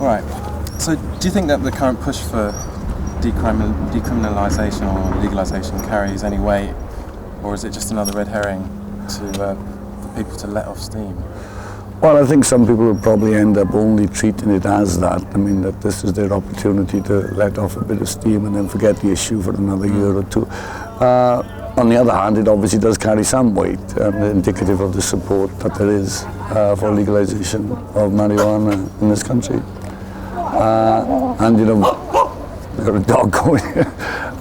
Right. So do you think that the current push for decriminalisation or legalisation carries any weight, or is it just another red herring for people to let off steam? Well, I think some people will probably end up only treating it as that. I mean, that this is their opportunity to let off a bit of steam and then forget the issue for another year or two. On the other hand, it obviously does carry some weight, indicative of the support that there is for legalisation of marijuana in this country. And, you know, we've got a dog going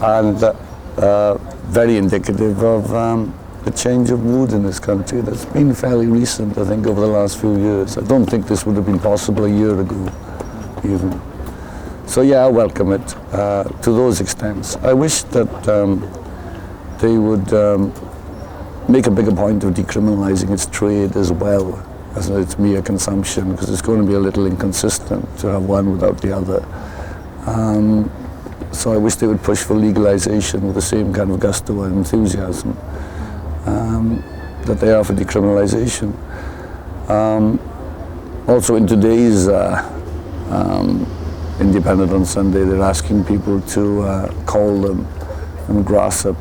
and very indicative of a change of mood in this country that's been fairly recent, I think, over the last few years. I don't think this would have been possible a year ago, even. So yeah, I welcome it to those extents. I wish that they would make a bigger point of decriminalising its trade as well as its mere consumption, because it's going to be a little inconsistent to have one without the other. So I wish they would push for legalisation with the same kind of gusto and enthusiasm that they are for decriminalisation. Also in today's Independent on Sunday, they're asking people to call them and grass up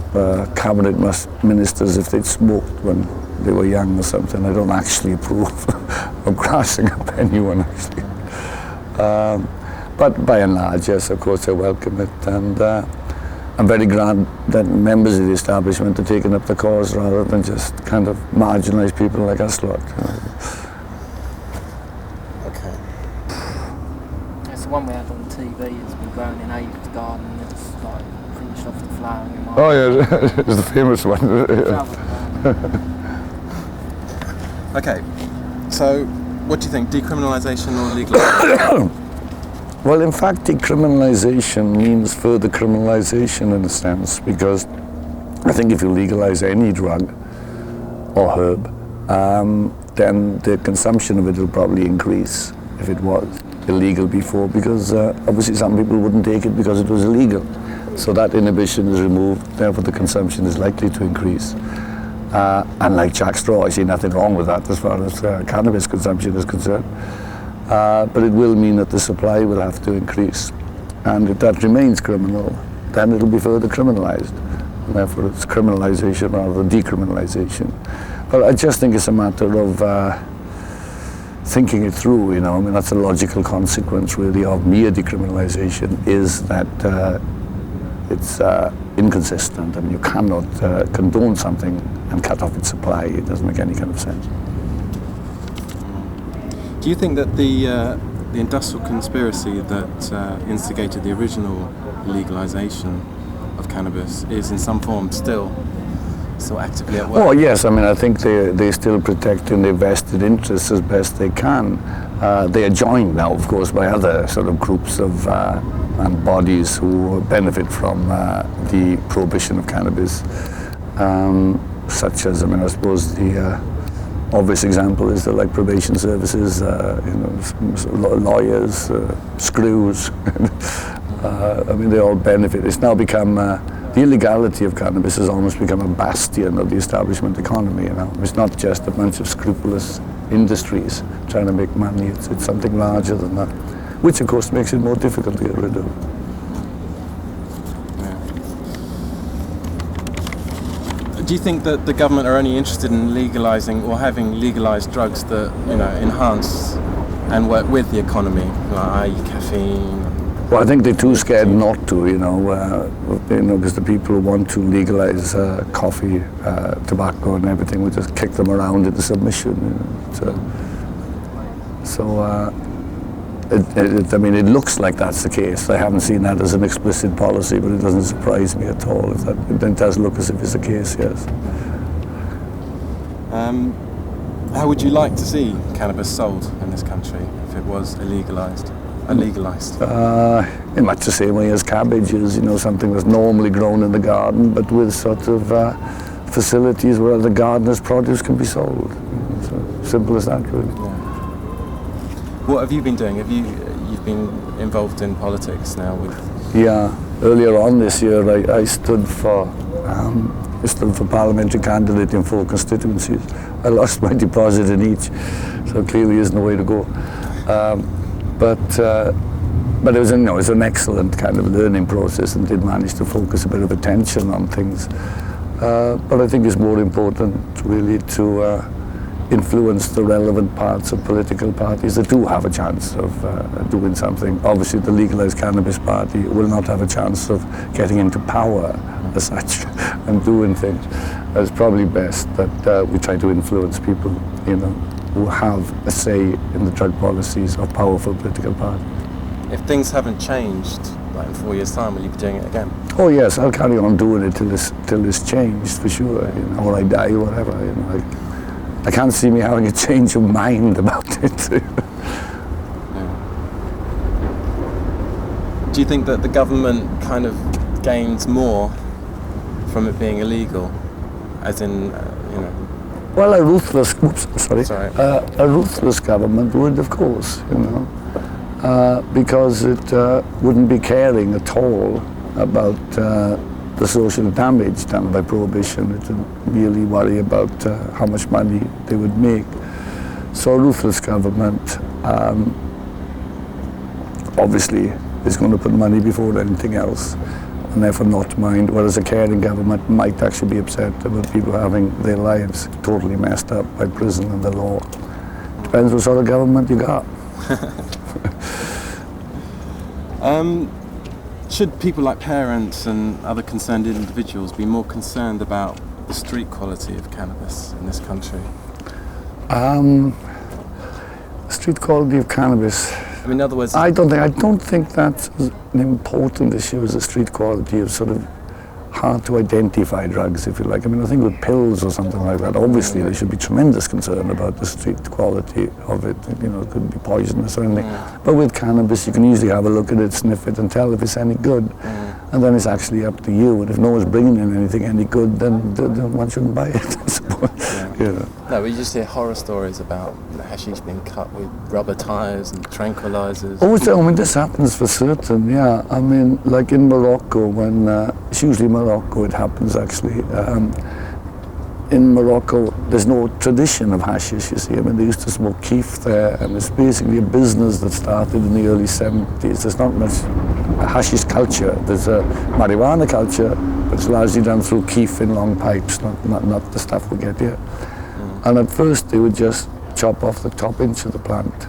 cabinet ministers if they'd smoked when they were young or something. I don't actually approve of grassing up anyone, actually. But by and large, yes, of course, I welcome it. And I'm very glad that members of the establishment are taking up the cause rather than just kind of marginalise people like us lot. Okay. It's the one we had on TV. It's been grown in Abe's garden. It's like finished off the flowering. Oh yeah, it's the famous one. Okay. So, what do you think? Decriminalisation or legalisation? Well, in fact, decriminalisation means further criminalisation in a sense, because I think if you legalise any drug or herb, then the consumption of it will probably increase if it was illegal before, because obviously some people wouldn't take it because it was illegal. So that inhibition is removed, therefore the consumption is likely to increase. And like Jack Straw, I see nothing wrong with that as far as cannabis consumption is concerned. But it will mean that the supply will have to increase. And if that remains criminal, then it'll be further criminalised. And therefore it's criminalisation rather than decriminalisation. But I just think it's a matter of thinking it through, you know. I mean, that's a logical consequence really of mere decriminalisation, is that it's inconsistent. I mean, you cannot condone something and cut off its supply. It doesn't make any kind of sense. Do you think that the industrial conspiracy that instigated the original legalisation of cannabis is in some form still actively at work? Oh yes, I mean, I think they're still protecting their vested interests as best they can. They are joined now, of course, by other sort of groups of and bodies who benefit from the prohibition of cannabis, such as, I mean, I suppose the obvious example is that, like, probation services, lawyers, screws. I mean, they all benefit. It's now become the illegality of cannabis has almost become a bastion of the establishment economy. You know, it's not just a bunch of scrupulous industries trying to make money. It's something larger than that, which of course makes it more difficult to get rid of. Do you think that the government are only interested in legalising or having legalised drugs that, you know, enhance and work with the economy, like i.e. caffeine? Well, I think they're too scared not to, you know, because the people who want to legalise coffee, tobacco and everything will just kick them around into submission. You know? I mean, it looks like that's the case. I haven't seen that as an explicit policy, but it doesn't surprise me at all. It does look as if it's the case, yes. How would you like to see cannabis sold in this country if it was legalised? In much the same way as cabbage is, you know, something that's normally grown in the garden, but with sort of facilities where the gardener's produce can be sold. So simple as that, really. Yeah. What have you been doing? You've been involved in politics now with? Yeah, earlier on this year I stood for parliamentary candidate in 4 constituencies. I lost my deposit in each, so clearly isn't the way to go. But it was, it was an excellent kind of learning process, and did manage to focus a bit of attention on things. But I think it's more important really to influence the relevant parts of political parties that do have a chance of doing something. Obviously the Legalized Cannabis Party will not have a chance of getting into power as such and doing things. It's probably best that we try to influence people, who have a say in the drug policies of powerful political parties. If things haven't changed, like in 4 years' time, will you be doing it again? Oh yes, I'll carry on doing it till it's changed for sure, or I die or whatever. I can't see me having a change of mind about it. Yeah. Do you think that the government kind of gains more from it being illegal, as in, Well, a ruthless government would, of course, because it wouldn't be caring at all about the social damage done by prohibition. It would merely worry about how much money they would make. So a ruthless government obviously is going to put money before anything else, and therefore not mind, whereas a caring government might actually be upset about people having their lives totally messed up by prison and the law. Depends what sort of government you got. Should people like parents and other concerned individuals be more concerned about the street quality of cannabis in this country? Street quality of cannabis. I mean, in other words, I don't think that's an important issue as the street quality of sort of hard to identify drugs, if you like. I mean, I think with pills or something like that, obviously there should be tremendous concern about the street quality of it. It could be poisonous or anything. But with cannabis, you can usually have a look at it, sniff it, and tell if it's any good. And then it's actually up to you. And if no one's bringing in anything any good, then one shouldn't buy it, I suppose. No, we just hear horror stories about hashish being cut with rubber tires and tranquilizers. Oh, this happens for certain, yeah. I mean, like in Morocco, when it's usually Morocco it happens actually. In Morocco, there's no tradition of hashish, you see. I mean, they used to smoke keef there, and it's basically a business that started in the early 70s. There's not much hashish culture. There's a marijuana culture, but it's largely done through keef in long pipes, not the stuff we get here. And at first, they would just chop off the top inch of the plant,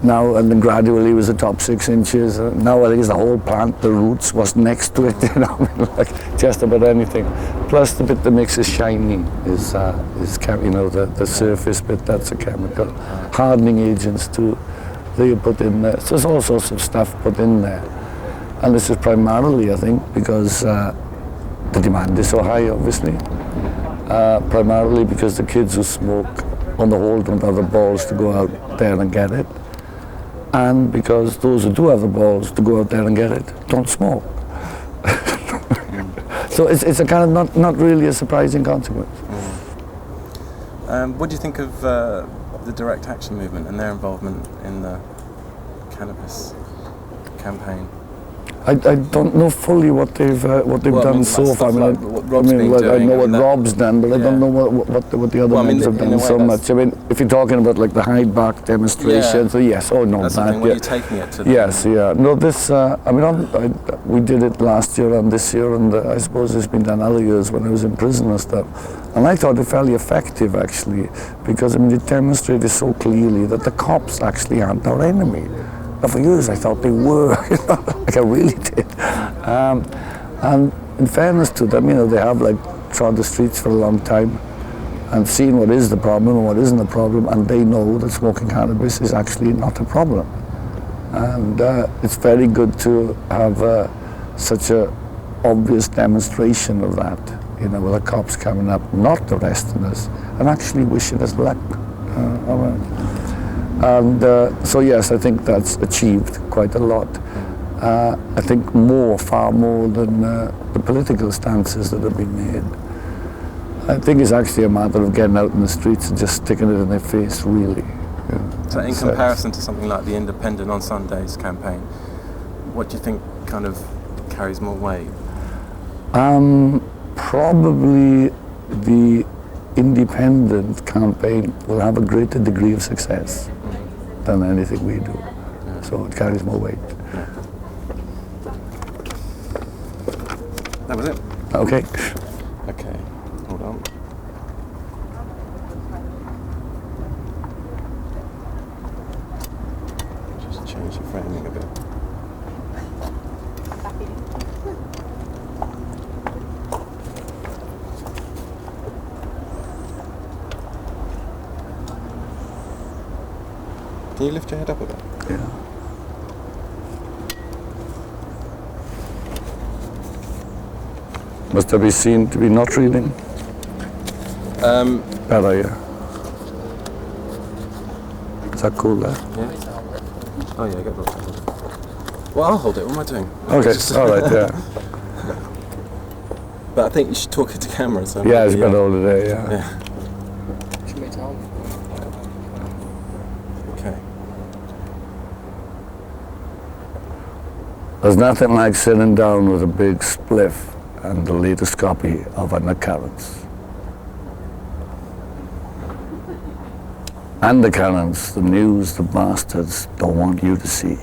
Now, and then gradually it was the top 6 inches. Now I think it's the whole plant, the roots, what's next to it, like just about anything. Plus the bit that makes it shiny is the surface bit, that's a chemical. Hardening agents too, they put in there. So there's all sorts of stuff put in there. And this is primarily, I think, because the demand is so high, obviously. Primarily because the kids who smoke, on the whole, don't have the balls to go out there and get it. And because those who do have the balls to go out there and get it don't smoke. So it's a kind of not really a surprising consequence. What do you think of the direct action movement and their involvement in the cannabis campaign? I don't know fully what they've done so far. I know what Rob's done, but I don't know what the other men have done so much. I mean, if you're talking about like the Hyde Park demonstrations, yes, oh no, that's the thing, when you're taking it to yes, yeah. No, this. We did it last year and this year, and I suppose it's been done other years when I was in prison and stuff. And I thought it fairly effective actually, because it demonstrated so clearly that the cops actually aren't our enemy. For years I thought they were, like I really did. And in fairness to them, they have trod the streets for a long time and seen what is the problem and what isn't a problem, and they know that smoking cannabis is actually not a problem. And it's very good to have such a obvious demonstration of that, with the cops coming up, not arresting us, and actually wishing us luck. And so yes, I think that's achieved quite a lot. I think far more than the political stances that have been made. I think it's actually a matter of getting out in the streets and just sticking it in their face, really. So in comparison to something like the Independent on Sundays campaign, what do you think kind of carries more weight? Probably the Independent campaign will have a greater degree of success. than anything we do. So it carries more weight. That was it. Okay. Okay, hold on. Just change the framing a bit. Can you lift your head up a bit? Yeah. Must I be seen to be not reading? Better, yeah. Is that cool there? Yeah. Oh yeah, get that. Well, I'll hold it. What am I doing? Okay, all right, yeah. But I think you should talk it to camera. So Yeah, it's better all day, yeah. Yeah. Should we tell? Okay. There's nothing like sitting down with a big spliff and the latest copy of an occurrence. And the occurrence, the news the bastards don't want you to see.